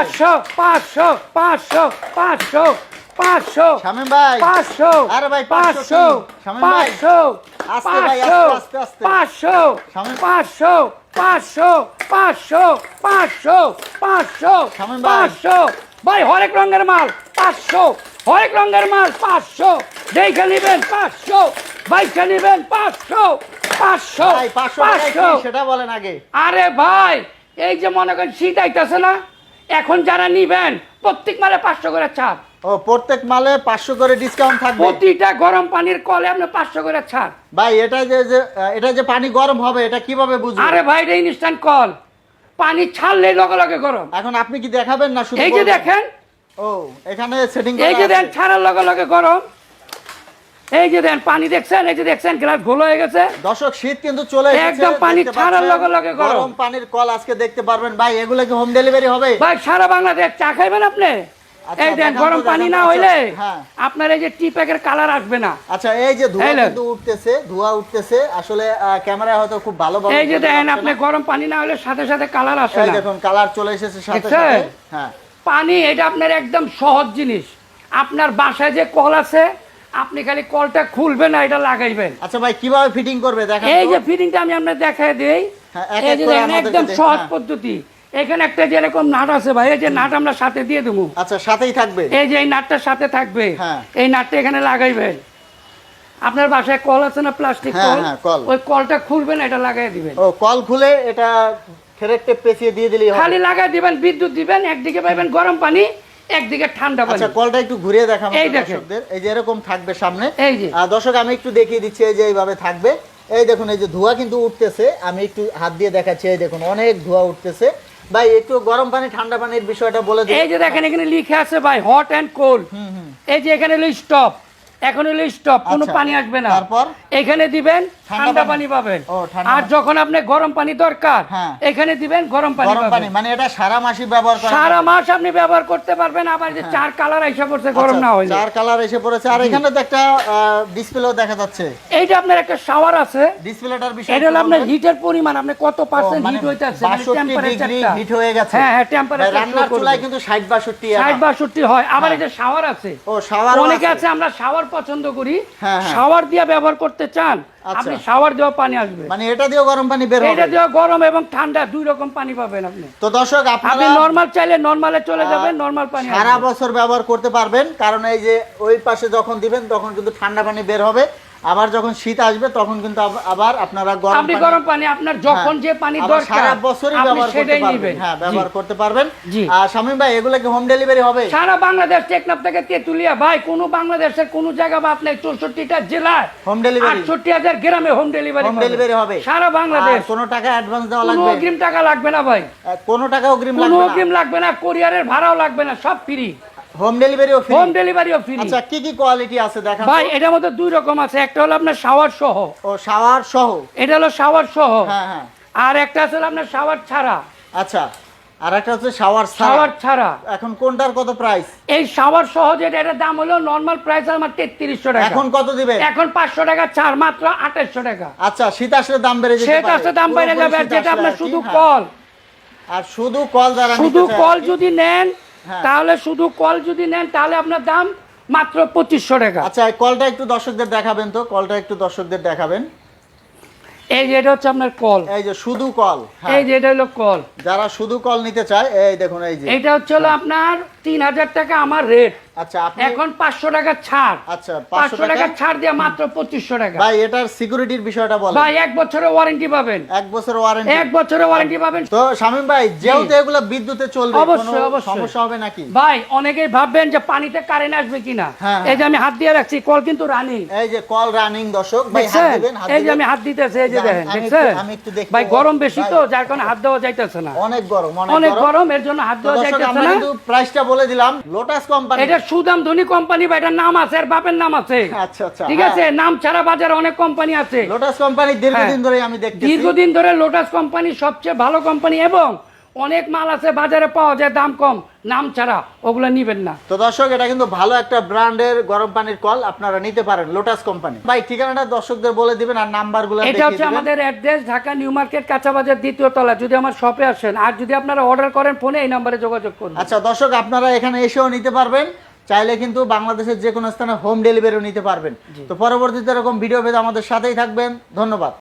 500 500 500 500 শামীম ভাই 500 আরে ভাই 500 শামীম ভাই 500 আস্তে ভাই আস্তে আস্তে 500 500 500 500 500 500 শামীম ভাই 500 ভাই হরেক রঙের মাল 500 হরেক রঙের মাল 500 দেখে নেবেন 500 বাইকে নেবেন 500 500 ভাই 500 টাকা কি সেটা বলেন আগে। আরে ভাই এই যে মনে করেন শীত আইতাছে না, এখন যারা নিবেন প্রত্যেক মালে 500 করে ছাড়। ও প্রত্যেক মালে 500 করে ডিসকাউন্ট থাকবে। প্রতিটা গরম পানির কলে আপনি 500 করে ছাড়। ভাই এটা যে পানি গরম হবে এটা কিভাবে বুঝবো? আরে ভাই এটা ইনস্ট্যান্ট কল, পানি ছাড়লে লগে লগে গরম। এখন আপনি কি দেখাবেন না শুধু? এই যে দেখেন, ও এখানে সেটিং এই যে দেন ছাড়ার লগে লগে গরম। এই যে দেন পানি দেখছেন, এই যে দেখছেন গ্লাস গোল হয়ে গেছে। দর্শক শীত কিন্তু চলে এসেছে, একদম পানি ছাড়ার লগে লগে গরম পানির কল আজকে দেখতে পারবেন। ভাই এগুলো কি হোম ডেলিভারি হবে? ভাই সারা বাংলাদেশ চা খাইবেন আপনি? আচ্ছা, এই দেন দেখান গরম তো, পানি দেখান না তো। হইলে হ্যাঁ। আপনার এই যে টি প্যাকের কালার আসবে না। আচ্ছা এই যে ধোঁয়া এই নেন। কিন্তু উঠতেছে, ধোঁয়া উঠতেছে আসলে ক্যামেরায় হয়তো খুব ভালোভাবে এই যে বোঝা দেখেন যাচ্ছে আপনি না। গরম পানি না হলে সাথে সাথে কালার আসে এই না। দেখুন কালার চলে এসেছে সাথে দেখছেন? সাথে। হ্যাঁ পানি এটা আপনার একদম সহজ জিনিস। আপনার বাসায় যে কল আছে আপনি খালি কলটা খুলবেন না, এটা লাগাইবেন। আচ্ছা ভাই কিভাবে ফিটিং করবে দেখান এই তো। যে ফিটিংটা আমি আপনাদের দেখাই দেই। হ্যাঁ, এক এই এক যে করে দেখেন আমাদেরকে একদম দেখান। সহজ হ্যাঁ। পদ্ধতি। এখানে একটা যেরকম নাট আছে ভাই, এই যে নাট আমরা সাথে দিয়ে দেবো। আচ্ছা সাথেই থাকবে। এই যে এই নাটটার সাথে থাকবে, হ্যাঁ। এই নাটটা এখানে লাগাইবেন। আপনার বাসায় কল আছে না প্লাস্টিক হ্যাঁ, কল, হ্যাঁ, কল। ওই কলটা খুলবেন, এটা লাগাই দিবেন। ও কল খুলে এটা ফেরেক টেপ পেঁচিয়ে দিয়ে দিলেই হবে। খালি লাগাই দিবেন, বিদ্যুৎ দিবেন, একদিকে পাবেন গরম পানি, একদিকে ঠান্ডা পানি। আচ্ছা কলটা একটু ঘুরিয়ে দেখাবো এই দেখেন। দর্শকদের। এই যে এরকম থাকবে সামনে। এই যে দর্শক আমি একটু দেখিয়ে দিচ্ছি, এই যে এইভাবে থাকবে। এই দেখুন এই যে ধোঁয়া কিন্তু উঠতেছে, আমি একটু হাত দিয়ে দেখাচ্ছি। এই দেখুন অনেক ধোঁয়া উঠতেছে। ভাই একটু গরম পানি ঠান্ডা পানির বিষয়টা বলে দিন। এই যে দেখেন এখানে লিখে আছে ভাই হট এন্ড কোল্ড। এই যে এখানে হলো স্টপ, এখন হলো স্টপ, কোনো আচ্ছা, পানি আসবে না। তারপর? এখানে দিবেন ঠান্ডা ঠান্ডা পানি। পানি পাবেন। ও, ঠান্ডা আর পানি। যখন আপনি গরম পানি দরকার, হ্যাঁ। এখানে দিবেন গরম পানি গরম পানি পাবেন। মানে এটা সারা মাসই ব্যবহার করা সারা যাবে। মাস আপনি ব্যবহার করতে পারবেন। আবার যে চার কালার আইসা পড়ছে গরম আচ্ছা, না হইলে। চার কালার এসে পড়েছে। আর এখানে তো একটা ডিসপ্লেও দেখা যাচ্ছে। এইটা আপনার একটা শাওয়ার আছে। ডিসপ্লেটার বিষয় এটা হলো আপনার হিটের পরিমাণ, আপনি কত পার্সেন্ট মানে হিট হইতাছে, 62 ডিগ্রি হিট হয়ে গেছে। হ্যাঁ হ্যাঁ ভাই, টেম্পারেচার রান্নার চুলায় কিন্তু 60-62 60-62 হয়। আবার এই যে শাওয়ার আছে। ও শাওয়ার অনেকে আছে আমরা শাওয়ার পছন্দ করি, হ্যাঁ, হ্যাঁ। শাওয়ার দিয়ে ব্যবহার করতে চান, আচ্ছা। আপনি শাওয়ার দিয়ে পানি আসবে। মানে এটা দিয়েও গরম পানি বের এটা হবে। দিয়ে গরম এবং ঠান্ডা দুই রকম পানি পাবেন আপনি। তো দর্শক আপনি আপনারা নরমাল চাইলে নরমালে চলে যাবেন, নরমাল পানি সারা আসবে। বছর ব্যবহার করতে পারবেন, কারণ এই যে ওই পাশে যখন দিবেন তখন কিন্তু ঠান্ডা পানি বের হবে। আবার যখন শীত আসবে তখন কিন্তু আবার আপনারা গরম আপনি পানি গরম পানি আপনার যখন হ্যাঁ, যে পানি আবার দরকার সারা বছরই আপনি ব্যবহার করতে সেটাই পারবেন। নেবেন। হ্যাঁ ব্যবহার জি। করতে পারবেন। জি। আর শামীম ভাই এগুলো কি হোম ডেলিভারি হবে? সারা বাংলাদেশ টেকনাফ থেকে তেতুলিয়া ভাই, কোন বাংলাদেশের কোন জায়গা বা আপনি 64টা জেলায় হোম ডেলিভারি 68,000 গ্রামে হোম ডেলিভারি হোম ডেলিভারি হবে সারা বাংলাদেশ। আর কোনো টাকা অ্যাডভান্স দেওয়া কোনো লাগবে? অগ্রিম টাকা লাগবে না ভাই, কোনো টাকা অগ্রিম কোনো লাগবে না। অগ্রিম লাগবে না, কোরিয়ারের ভাড়াও লাগবে না, সব ফ্রি। হোম ডেলিভারিও ফ্রি। হোম ডেলিভারিও ফ্রি। আচ্ছা কি কি কোয়ালিটি আছে দেখান ভাই তো। এটার মধ্যে দুই রকম আছে, একটা হলো আপনার শাওয়ার সহ, ও শাওয়ার সহ। এটা হলো শাওয়ার সহ, হ্যাঁ হ্যাঁ আর একটা আছে হলো আপনার শাওয়ার ছাড়া। আচ্ছা আর একটা হচ্ছে শাওয়ার শাওয়ার ছাড়া এখন কোনটার কত প্রাইস? এই শাওয়ার সহ যেটা, এটার দাম হলো নরমাল প্রাইস আমার 3300 টাকা। এখন কত দিবেন? এখন 500 টাকা ছাড়, মাত্র 2800 টাকা। আচ্ছা শীত আসলে দাম বেড়ে যেতে সেটা পারে। আছে দাম বেড়ে পুরোপুরি যাবে। আর শীত যেটা আসলে আপনার আর কি, শুধু হ্যাঁ। কল, আর শুধু কল যারা শুধু নিতে চায় কল আর কি। যদি নেন, হ্যাঁ। তাহলে শুধু কল যদি নেন তাহলে আপনার দাম মাত্র 2500 টাকা। আচ্ছা এই কলটা একটু দর্শকদের দেখাবেন তো, কলটা একটু দর্শকদের দেখাবেন। এই যে এটা হচ্ছে আপনার কল, এই যে শুধু কল। হ্যাঁ। এই যে এটা হলো কল। যারা শুধু কল নিতে চায় এই দেখুন এই যে। এটা হচ্ছে হলো আপনার 3000 টাকা আমার রেট, আচ্ছা আপনি এখন 500 টাকা ছাড়। আচ্ছা 500 টাকা ছাড় দিয়ে মাত্র 2500 টাকা। ভাই এটার সিকিউরিটির বিষয়টা বলেন। ভাই 1 বছরের ওয়ারেন্টি পাবেন। 1 বছর ওয়ারেন্টি। 1 বছরের ওয়ারেন্টি পাবেন। তো শামীম ভাই যেহেতু এগুলো বিদ্যুতে চলবে অবশ্যই, কোনো অবশ্যই। সমস্যা হবে নাকি? ভাই অনেকেই ভাববেন যে পানিতে কারেন্ট আসবে কিনা। হ্যাঁ, এই যে আমি হাত দিয়ে রাখছি, কল কিন্তু রানিং। এই যে কল রানিং দর্শক ভাই হাত দেখছেন? দিবেন, হাত এই যে দিবেন। আমি হাত দিতেছি, এই যে আমি- দেখেন, আমি দেখছেন? একটু- আমি একটু দেখি। ভাই গরম বেশি ভাই, তো, যার কারণে হাত দেওয়া যাইতেছে না। অনেক গরম অনেক গরম, এর জন্য হাত তো দেওয়া দর্শক যাইতেছে আমরা না। কিন্তু প্রাইসটা বলে দিলাম। Lotus company. এটা সুদাম ধনী কোম্পানি বা এটার নাম আছে, এর বাপের নাম আছে। আচ্ছা আচ্ছা ঠিক আছে, নাম ছাড়া বাজারে অনেক কোম্পানি আছে। লোটাস কোম্পানি দীর্ঘদিন হ্যাঁ। ধরে আমি দেখতেছি। দীর্ঘদিন ধরে লোটাস কোম্পানি সবচেয়ে ভালো কোম্পানি এবং অনেক মাল আছে বাজারে পাওয়া যায় দাম কম, নাম ছাড়া, ওগুলো নিবেন না। তো দর্শক, এটা কিন্তু ভালো একটা ব্র্যান্ডের গরম পানির কল, আপনারা নিতে পারেন লোটাস কোম্পানি। ভাই ঠিকানাটা দর্শকদের বলে দিবেন আর নাম্বারগুলো এটা দেখিয়ে হচ্ছে দিবেন। আমাদের অ্যাড্রেস ঢাকা নিউ মার্কেট কাঁচা বাজার 2য় তলা। যদি আমার শপে আসেন আর যদি আপনারা অর্ডার করেন ফোনে, এই নাম্বারে যোগাযোগ করুন। আচ্ছা দর্শক, আপনারা এখানে এসেও নিতে পারবেন, চাইলে কিন্তু বাংলাদেশের যে কোনো স্থানে হোম ডেলিভারিও নিতে পারবেন। তো পরবর্তীতে এরকম ভিডিও পেতে আমাদের সাথেই থাকবেন। ধন্যবাদ।